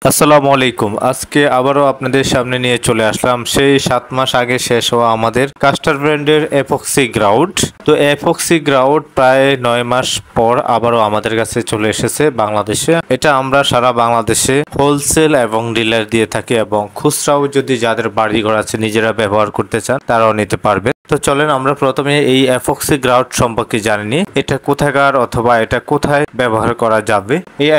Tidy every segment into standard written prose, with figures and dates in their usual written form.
আসসালামু আলাইকুম। আজকে আবারও আপনাদের সামনে নিয়ে চলে আসলাম সেই 7 মাস আগে শেষ হওয়া আমাদের কাস্টার ব্র্যান্ডের এপক্সি গ্রাউট। তো এপক্সি গ্রাউট প্রায় 9 মাস পর আবারও আমাদের কাছে চলে এসেছে বাংলাদেশে। এটা আমরা সারা বাংলাদেশে হোলসেল এবং ডিলার দিয়ে থাকি এবং খুচরাও যদি যাদের বাড়িঘর আছে নিজেরা ব্যবহার করতে চান তারাও নিতে পারবে। তো চলেন আমরা প্রথমে এই এপক্সি গ্রাউট সম্পর্কে জানি। এটা কোথাকার অথবা এটা কোথায় ব্যবহার করা যাবে। এই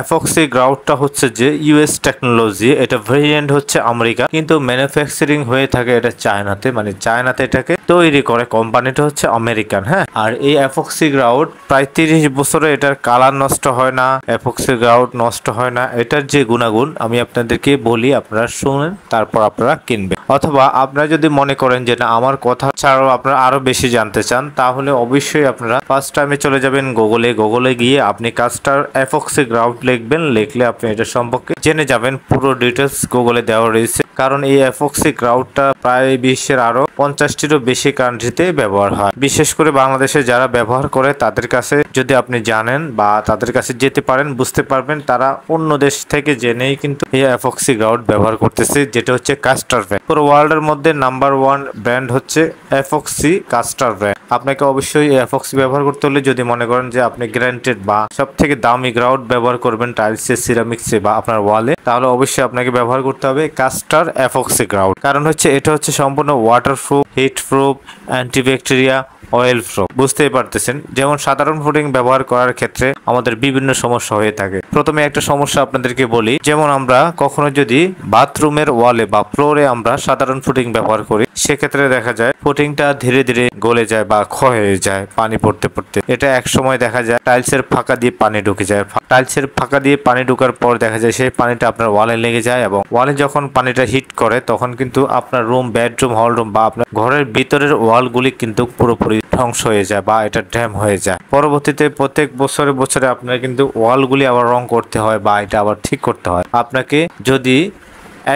এপক্সি গ্রাউটটা হচ্ছে যে ইউএস টেকনোলজি, এটা ভেরিয়েন্ট হচ্ছে আমেরিকা, কিন্তু ম্যানুফ্যাকচারিং হয়ে থাকে এটা চায়নাতে, মানে চায়নাতে এটাকে তৈরি করে, কোম্পানিটা হচ্ছে আমেরিকান। হ্যাঁ, আর এই এপক্সি গ্রাউট প্রায় 30 বছরে এটার কালার নষ্ট হয় না, এপক্সি গ্রাউট নষ্ট হয় না। এটার যে গুণাগুণ আমি আপনাদেরকে বলি, আপনারা শুনেন তারপর আপনারা কিনবেন। অথবা আপনারা যদি মনে করেন যে না আমার কথা ছাড়াও আপনারা আরো বেশি জানতে চান, তাহলে অবশ্যই আপনারা ফার্স্ট টাইমে চলে যাবেন গুগলে গিয়ে আপনি কাস্টার এপক্সি গ্রাউট লিখবেন। লিখলে আপনি এটা সম্পর্কে জেনে যাবেন, পুরো ডিটেলস গুগলে দেওয়া রয়েছে। কারণ এই এপক্সি গ্রাউটটা প্রায় বিশ্বের আরো 50টিরও বেশি কান্ট্রিতে ব্যবহার হয়। বিশেষ করে বাংলাদেশে যারা ব্যবহার করে তাদের কাছে যদি আপনি জানেন বা তাদের কাছে যেতে পারেন, বুঝতে পারবেন তারা অন্য দেশ থেকে জেনেই কিন্তু এই এপক্সি গ্রাউট ব্যবহার করতেছে, যেটা হচ্ছে কাস্টার ব্র্যান্ড। পুরো ওয়ার্ল্ডের মধ্যে নাম্বার 1 ব্র্যান্ড হচ্ছে এপক্সি কাস্টার ব্র্যান্ড। আপনাকে অবশ্যই এপক্সি ব্যবহার করতে হলে যদি মনে করেন যে আপনি গ্যারান্টেড বা সব থেকে দামি গ্রাউট ব্যবহার করবেন টাইলসে, সিরামিক্সে বা আপনার ওয়ালে, তাহলে অবশ্যই আপনাকে ব্যবহার করতে হবে কাস্টার এপক্সি গ্রাউট। কারণ হচ্ছে এটা হচ্ছে সম্পূর্ণ waterproof, heat proof, অ্যান্টিব্যাকটেরিয়া, oil proof. বুঝতেই পারতেছেন, যেমন সাধারণ ফুটিং ব্যবহার করার ক্ষেত্রে আমাদের বিভিন্ন সমস্যা হয়ে থাকে। প্রথমে একটা সমস্যা আপনাদেরকে বলি, যেমন আমরা কখনো যদি বাথরুমের ওয়ালে বা ফ্লোরে আমরা সাধারণ ফুটিং ব্যবহার করি, সেক্ষেত্রে দেখা যায় ফুটিংটা ধীরে ধীরে গলে যায় বা ক্ষয় হয়ে যায় পানি পড়তে পড়তে। এটা এক সময় দেখা যায় টাইলসের ফাঁকা দিয়ে পানি ঢুকে যায়। টাইলসের ফাঁকা দিয়ে পানি ঢোকার পর দেখা যায় সেই পানিটা আপনার ওয়ালে লেগে যায়, এবং ওয়ালে যখন পানিটা হিট করে তখন কিন্তু আপনার রুম, বেডরুম, হল রুম বা আপনার ঘরের ভিতরের ওয়ালগুলি কিন্তু পুরোপুরি ধ্বংস হয়ে যায় বা এটা ড্যাম হয়ে যায়। পরবর্তীতে প্রত্যেক বছরে আপনার কিন্তু ওয়ালগুলি আবার রং করতে হয় বা এটা আবার ঠিক করতে হয়। আপনাকে যদি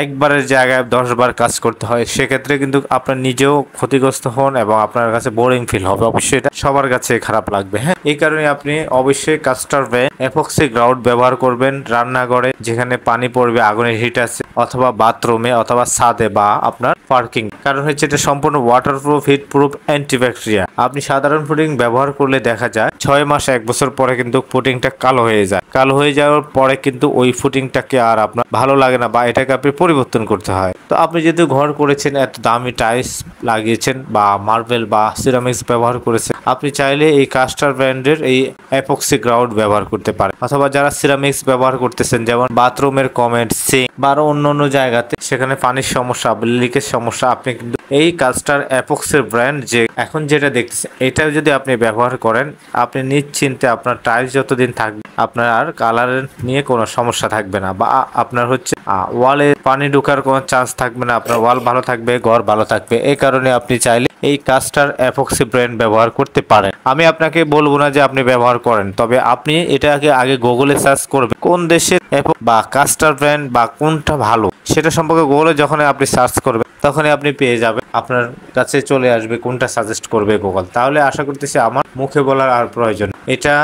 একবারের জায়গায় 10 বার কাজ করতে হয়, সেক্ষেত্রে কিন্তু আপনার নিজেও ক্ষতিগ্রস্ত হন এবং আপনার কাছে বোরিং ফিল হবে। অবশ্যই এটা সবার কাছে খারাপ লাগবে। হ্যাঁ, এই কারণে আপনি অবশ্যই কাস্টার এপক্সি গ্রাউট ব্যবহার করবেন রান্নাঘরে যেখানে পানি পড়বে, আগুনের হিট আছে, অথবা বাথরুমে অথবা ছাদে বা আপনার পার্কিং। কারণ হচ্ছে এটা সম্পূর্ণ ওয়াটারপ্রুফ, হিট প্রুফ, অ্যান্টিব্যাকটেরিয়া। আপনি সাধারণ ফুটিং ব্যবহার করলে দেখা যায় 6 মাস 1 বছর পরে কিন্তু ফুটিংটা কালো হয়ে যায়। কালো হয়ে যাওয়ার পরে কিন্তু ওই ফুটিংটাকে আর আপনার ভালো লাগে না বা এটাকে আপনি পরিবর্তন করতে হয়। তো আপনি যেহেতু ঘর করেছেন, এত দামি টাইলস লাগিয়েছেন বা মার্বেল বা সিরামিক্স ব্যবহার করেছেন, আপনি চাইলে এই কাস্টার ব্র্যান্ডের এই এপক্সি গ্রাউট ব্যবহার করতে পারেন। অথবা যারা সিরামিক্স ব্যবহার করতেছেন, যেমন বাথরুমের কমেন্ট, সিঙ্ক বা আরো অন্য জায়গাতে সেখানে পানির সমস্যা, লিকের সমস্যা, আপনি কিন্তু এই কাস্টার এপক্সির ব্র্যান্ড যে এখন যেটা দেখতেছেন, এটা যদি আপনি ব্যবহার করেন, আপনি নিশ্চিন্তে আপনার টাইলস যতদিন থাকবে আপনার আর কালারের নিয়ে কোনো সমস্যা থাকবে না, বা আপনার হচ্ছে ওয়ালে পানি ঢোকার কোনো চান্স থাকবে না। আপনার ওয়াল ভালো থাকবে, ঘর ভালো থাকবে। এই কারণে আপনি চাইলে এই কাস্টার এপক্সি ব্র্যান্ড ব্যবহার করতে পারেন। আমি আপনাকে বলবো না যে আপনি ব্যবহার করেন, তবে আপনি এটাকে আগে গুগলে সার্চ করবেন কোন দেশের বা কাস্টার ব্র্যান্ড বা কোনটা ভালো, সেটা সম্পর্কে গুগলে যখন আপনি সার্চ করবেন তখনই আপনি পেয়ে যাবেন, আপনার কাছে চলে আসবে কোনটা সাজেস্ট করবে গুগল। তাহলে আশা করতেছি আমার মুখে বলার আর প্রয়োজন। এটা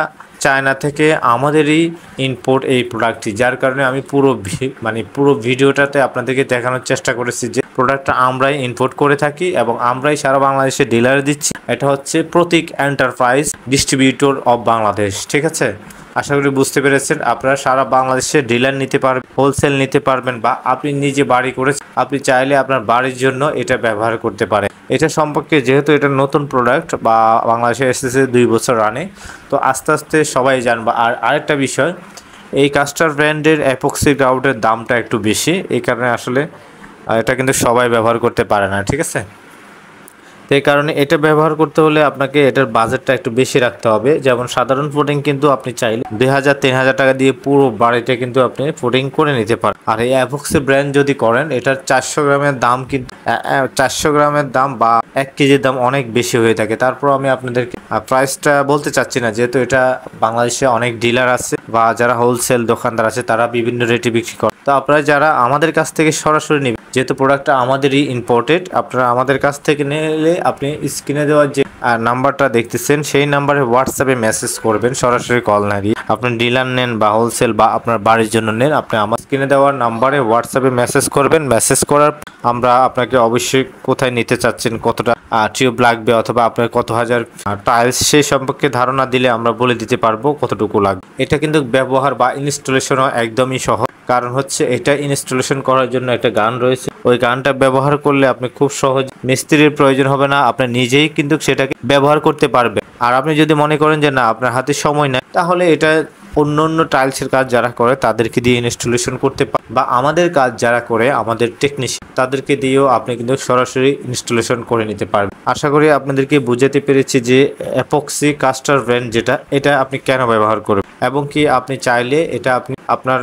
চায়না থেকে আমাদেরই ইম্পোর্ট এই প্রোডাক্টটি, যার কারণে আমি পুরো ভিডিওটাতে আপনাদেরকে দেখানোর চেষ্টা করেছি যে প্রোডাক্টটা আমরাই ইম্পোর্ট করে থাকি এবং আমরাই সারা বাংলাদেশে ডিলার দিচ্ছি। এটা হচ্ছে Protik enterprise distributor of Bangladesh. ঠিক আছে, আশা করি বুঝতে পেরেছেন। আপনারা সারা বাংলাদেশে ডিলার নিতে পারবেন, হোলসেল নিতে পারবেন, বা আপনি নিজে বাড়ি করেছেন, আপনি চাইলে আপনার বাড়ির জন্য এটা ব্যবহার করতে পারেন। এটা সম্পর্কে যেহেতু এটা নতুন প্রোডাক্ট বা বাংলাদেশে এসেছে 2 বছর রানে, তো আস্তে আস্তে সবাই জানবে। আর আরেকটা বিষয়, এই কাস্টার ব্র্যান্ডের এপক্সি গ্রাউটের দামটা একটু বেশি, এই কারণে আসলে এটা কিন্তু সবাই ব্যবহার করতে পারে না। ঠিক আছে, তো এই কারণে এটা ব্যবহার করতে হলে আপনাকে এটার বাজেটটা একটু বেশি রাখতে হবে। যেমন সাধারণ ফুটিং কিন্তু আপনি চাইলে 2000-3000 টাকা দিয়ে পুরো বাড়িটা কিন্তু আপনি ফুটিং করে নিতে পারেন। আর এই এপক্সি ব্র্যান্ড যদি করেন, এটার 400 গ্রামের দাম কিন্তু 400 গ্রামের দাম বা 1 কেজির দাম অনেক বেশি হয়ে থাকে। তারপর আমি আপনাদেরকে প্রাইসটা বলতে চাচ্ছি না, যেহেতু এটা বাংলাদেশে অনেক ডিলার আছে বা যারা হোলসেল দোকানদার আছে তারা বিভিন্ন রেটে বিক্রি করে। তো আপনারা যারা আমাদের কাছ থেকে সরাসরি নেবেন, যেহেতু প্রোডাক্টটা আমাদেরই ইম্পোর্টেড, আপনারা আমাদের কাছ থেকে নিলে আপনি স্ক্রিনে দেওয়ার যে নাম্বারটা দেখতেছেন সেই নাম্বারে হোয়াটসঅ্যাপে মেসেজ করবেন, সরাসরি কল না দিয়ে। আপনি ডিলার নেন বা হোলসেল বা আপনার বাড়ির জন্য নেন, আপনি আমার স্ক্রিনে দেওয়ার নাম্বারে হোয়াটসঅ্যাপে মেসেজ করবেন। মেসেজ করার আমরা আপনাকে অবশ্যই কোথায় নিতে চাচ্ছেন, কতটা টিউব লাগবে অথবা আপনার কত হাজার টাইলস সেই সম্পর্কে ধারণা দিলে আমরা বলে দিতে পারবো কতটুকু লাগবে। এটা কিন্তু ব্যবহার বা ইনস্টলেশনও একদমই সহজ, কারণ হচ্ছে এটা ইনস্টলেশন করার জন্য একটা গান রয়েছে। ওই গানটা ব্যবহার করলে আপনি খুব সহজ, মিস্ত্রির প্রয়োজন হবে না, আপনি নিজেই কিন্তু সেটাকে ব্যবহার করতে পারবেন। আর আপনি যদি মনে করেন যে না আপনার হাতে সময় নেই, তাহলে এটা অন্য টাইলসের কাজ যারা করে তাদেরকে দিয়ে ইনস্টলেশন করতে পারেন, বা আমাদের কাজ যারা করে আমাদের টেকনিশিয়ান তাদেরকে দিয়েও আপনি কিন্তু সরাসরি ইনস্টলেশন করে নিতে পারবেন। আশা করি আপনাদেরকে বুঝাতে পেরেছি যে এপক্সি কাস্টার ব্র্যান্ড যেটা, এটা আপনি কেন ব্যবহার করবেন, এবং কি আপনি চাইলে এটা আপনি আপনার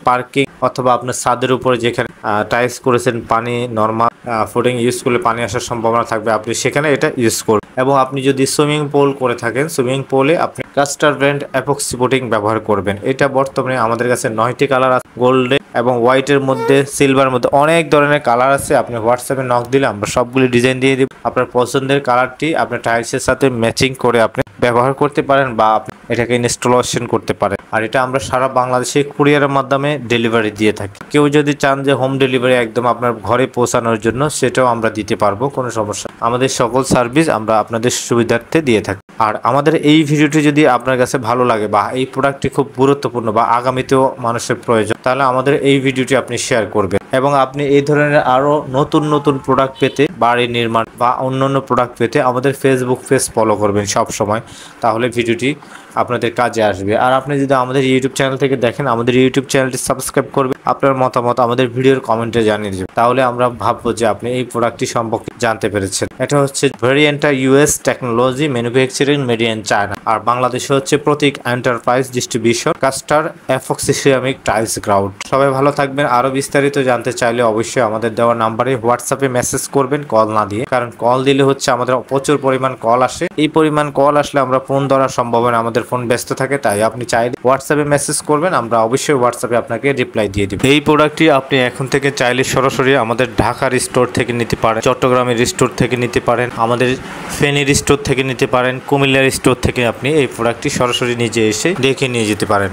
পার্কিং অথবা আপনার ছাদের উপরে যেখানে টাইলস করেছেন পানি নর্মাল ফুডিং ইউজ করলে পানি আসার সম্ভাবনা থাকবে, আপনি সেখানে এটা ইউজ করবেন। এবং আপনি যদি সুইমিং পুল করে থাকেন, সুইমিং পুলে আপনি কাস্টার ব্র্যান্ড এপক্সি পুটিং ব্যবহার করবেন। এটা বর্তমানে আমাদের কাছে 9টি কালার আছে, গোল্ডে এবং হোয়াইটের মধ্যে, সিলভার মধ্যে অনেক ধরনের কালার আছে। আপনি হোয়াটসঅ্যাপে নক দিলে আমরা সবগুলি ডিজাইন দিয়ে দিব। আপনার পছন্দের কালারটি আপনার টাইলসের সাথে ম্যাচিং করে আপনি ব্যবহার করতে পারেন বা আপনি এটাকে ইনস্টলেশন করতে পারেন। আর এটা আমরা সারা বাংলাদেশে কুরিয়ারের মাধ্যমে ডেলিভারি দিয়ে থাকি। কেউ যদি চান যে হোম ডেলিভারি একদম আপনার ঘরে পৌঁছানোর জন্য, সেটাও আমরা দিতে পারবো, কোনো সমস্যা। আমাদের সকল সার্ভিস আমরা আপনাদের সুবিধার্থে দিয়ে থাকি। আর আমাদের এই ভিডিওটি যদি আপনার কাছে ভালো লাগে বা এই প্রোডাক্টটি খুব গুরুত্বপূর্ণ বা আগামীতেও মানুষের প্রয়োজন, তাহলে আমাদের এই ভিডিওটি আপনি শেয়ার করবেন। এবং আপনি এই ধরনের আরো নতুন প্রোডাক্ট পেতে, বাড়ি নির্মাণ বা অন্যান্য প্রোডাক্ট পেতে আমাদের ফেসবুক পেজ ফলো করবেন সব সময়, তাহলে ভিডিওটি আপনাদের কাজে আসবে। আর আপনি যদি আমাদের ইউটিউব চ্যানেল থেকে দেখেন, আমাদের ইউটিউব চ্যানেলটি সাবস্ক্রাইব করবেন, আপনার মতামত আমাদের ভিডিওর কমেন্টে জানিয়ে দেবেন, তাহলে আমরা ভাববো যে আপনি এই প্রোডাক্টটি সম্পর্কে জানতে পেরেছেন। এটা হচ্ছে ভেরিয়েন্টটা US technology, manufacturing made in China. আর বাংলাদেশে হচ্ছে প্রতীক এন্টারপ্রাইজ ডিস্ট্রিবিউশন, কাস্টার এপক্সি সিরামিক টাইলস গ্রাউন্ড। সবাই ভালো থাকবেন। আরো বিস্তারিত জানতে চাইলে অবশ্যই আমাদের দেওয়া নাম্বারে হোয়াটসঅ্যাপে মেসেজ করবেন, কল না দিয়ে। কারণ কল দিলে হচ্ছে আমাদের প্রচুর পরিমাণ কল আসে, এই পরিমাণ কল আসলে আমরা ফোন ধরার সম্ভাবনা, আমাদের ফোন ব্যস্ত থাকে, তাই আপনি চাইলে হোয়াটসঅ্যাপে মেসেজ করবেন, আমরা অবশ্যই হোয়াটসঅ্যাপে আপনাকে রিপ্লাই দিয়ে দিব। এই প্রোডাক্টটি আপনি এখন থেকে চাইলে সরাসরি আমাদের ঢাকার স্টোর থেকে নিতে পারেন, চট্টগ্রামের স্টোর থেকে নিতে পারেন, আমাদের ফেনীর স্টোর থেকে নিতে পারেন, কুমিল্লার স্টোর থেকে আপনি এই প্রোডাক্টটি সরাসরি নিজে এসে দেখে নিয়ে যেতে পারেন।